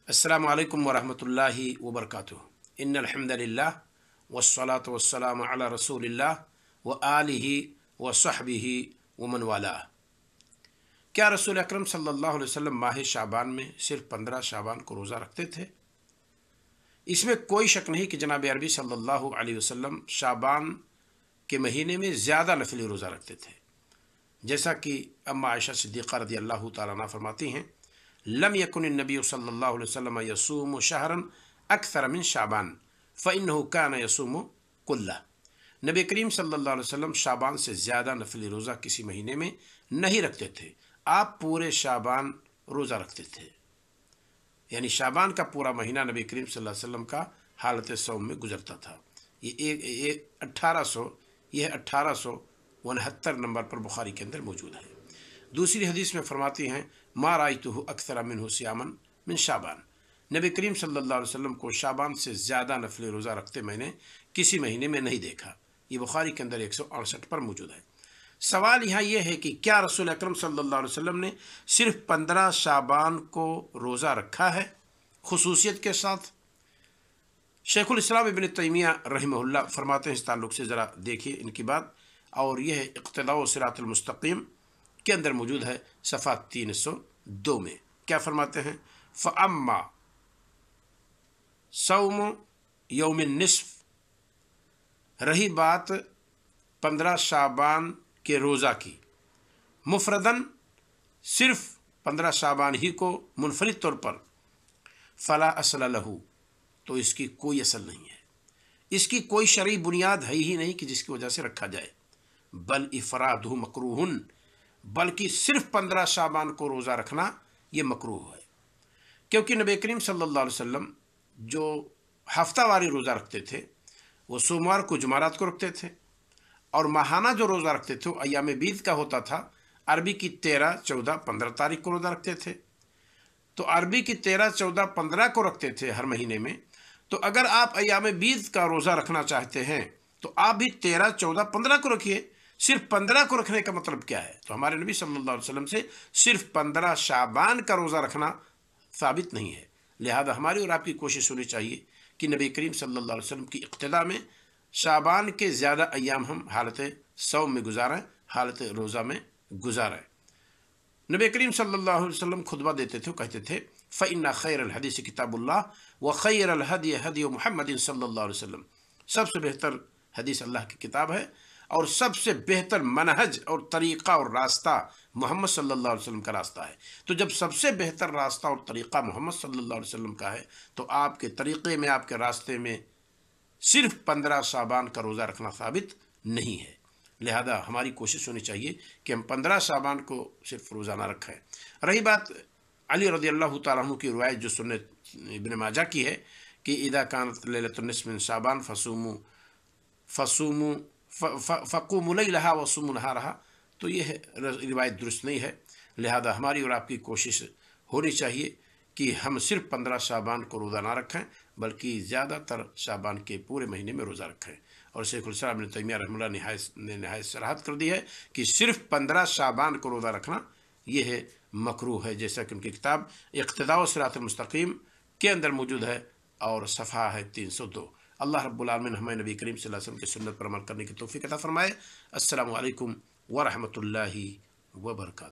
السلام علیکم ورحمۃ اللہ وبرکاتہ۔ ان الحمد للہ والصلاة والسلام علی رسول اللہ وآلہ وصحبہ ومن والہ۔ کیا رسول اکرم صلی اللہ علیہ وسلم ماہ شعبان میں صرف 15 شعبان کو روزہ رکھتے تھے؟ اس میں کوئی شک نہیں کہ جناب عربی صلی اللہ علیہ وسلم شعبان کے مہینے میں زیادہ نفلی روزہ رکھتے تھے، جیسا کہ اما عائشہ صدیقہ رضی اللہ تعالیٰ عنہ فرماتی ہیں، لم يكن النبي صلی اللہ علیہ وسلم يصوم شهرا اکثر من شعبان فإنه كان يصوم كله۔ نبی کریم صلی اللہ علیہ وسلم شعبان سے زیادہ نفلی روزہ کسی مہینے میں نہیں رکھتے تھے، آپ پورے شعبان روزہ رکھتے تھے، یعنی شعبان کا پورا مہینہ نبی کریم صلی اللہ علیہ وسلم کا حالت صوم میں گزرتا تھا۔ یہ 1869 نمبر پر بخاری کے اندر موجود ہے۔ دوسری حدیث میں فرماتی ہیں، ما رأیتہ اکثر منہ صیاما من شعبان، نبی کریم صلی اللہ علیہ وسلم کو شعبان سے زیادہ نفلی روزہ رکھتے میں نے کسی مہینے میں نہیں دیکھا۔ یہ بخاری کے اندر 168 پر موجود ہے۔ سوال یہاں یہ ہے کہ کیا رسول اکرم صلی اللہ علیہ وسلم نے صرف 15 شعبان کو روزہ رکھا ہے خصوصیت کے ساتھ؟ شیخ الاسلام ابن تیمیہ رحمہ اللہ فرماتے ہیں، اس تعلق سے ذرا دیکھیے ان کی بات، اور یہ ہے اقتداء صراط المستقیم کے اندر موجود ہے، صفحہ 302 میں۔ کیا فرماتے ہیں؟ فَأَمَّا صَوْمُ یوم النصف، رہی بات 15 شعبان کے روزہ کی، مفردن صرف 15 شعبان ہی کو منفرد طور پر، فلا اصل لہ، تو اس کی کوئی اصل نہیں ہے، اس کی کوئی شرعی بنیاد ہے ہی نہیں کہ جس کی وجہ سے رکھا جائے، بل افرادہ مکروہ، بلکہ صرف 15 شعبان کو روزہ رکھنا یہ مکروہ ہے، کیونکہ نبی کریم صلی اللہ علیہ وسلم جو ہفتہ واری روزہ رکھتے تھے وہ سوموار کو جمعرات کو رکھتے تھے، اور ماہانہ جو روزہ رکھتے تھے وہ ایام بیض کا ہوتا تھا، عربی کی 13، 14، 15 تاریخ کو روزہ رکھتے تھے۔ تو عربی کی 13، 14، 15 کو رکھتے تھے ہر مہینے میں، تو اگر آپ ایام بیض کا روزہ رکھنا چاہتے ہیں تو آپ بھی 13، 14، 15 کو رکھیے۔ صرف 15 کو رکھنے کا مطلب کیا ہے؟ تو ہمارے نبی صلی اللہ علیہ وسلم سے صرف 15 شعبان کا روزہ رکھنا ثابت نہیں ہے، لہذا ہماری اور آپ کی کوشش ہونی چاہیے کہ نبی کریم صلی اللہ علیہ وسلم کی اقتداء میں شعبان کے زیادہ ایام ہم حالت صوم میں گزاریں، حالت روزہ میں گزاریں۔ نبی کریم صلی اللہ علیہ وسلم خطبہ دیتے تھے، کہتے تھے، فَإِنَّ خَيْرَ الْحَدِيثِ كِتَابُ اللَّهِ وَخَيْرَ الْهَدْيِ هَدْيُ مُحَمَّدٍ صلی اللہ علیہ وسلم، سب سے بہتر حدیث اللہ کی کتاب ہے، اور سب سے بہتر منہج اور طریقہ اور راستہ محمد صلی اللہ علیہ وسلم کا راستہ ہے۔ تو جب سب سے بہتر راستہ اور طریقہ محمد صلی اللہ علیہ وسلم کا ہے تو آپ کے طریقے میں، آپ کے راستے میں صرف 15 شعبان کا روزہ رکھنا ثابت نہیں ہے، لہذا ہماری کوشش ہونی چاہیے کہ ہم 15 شعبان کو صرف روزہ نہ رکھیں۔ رہی بات علی رضی اللہ تعالیٰ عنہ کی روایت جو سنت ابن ماجہ کی ہے کہ اذا کانت لیلۃ النصف من شعبان فقوموا لیلہا وصوموا نہارہا، تو یہ روایت درست نہیں ہے، لہذا ہماری اور آپ کی کوشش ہونی چاہیے کہ ہم صرف 15 شعبان کو روزہ نہ رکھیں بلکہ زیادہ تر شعبان کے پورے مہینے میں روزہ رکھیں۔ اور شیخ الاسلام ابن تیمیہ رحمہ اللہ نے نہایت صراحت کر دی ہے کہ صرف 15 شعبان کو روزہ رکھنا یہ ہے مکروہ ہے، جیسا کہ ان کی کتاب اقتداء صراط المستقیم کے اندر موجود ہے، اور صفحہ ہے 302۔ اللہ رب العالمین ہمیں نبی کریم صلی اللہ علیہ وسلم کی سنت پر عمل کرنے کی توفیق عطا فرمائے۔ السلام علیکم ورحمۃ اللہ وبرکاتہ۔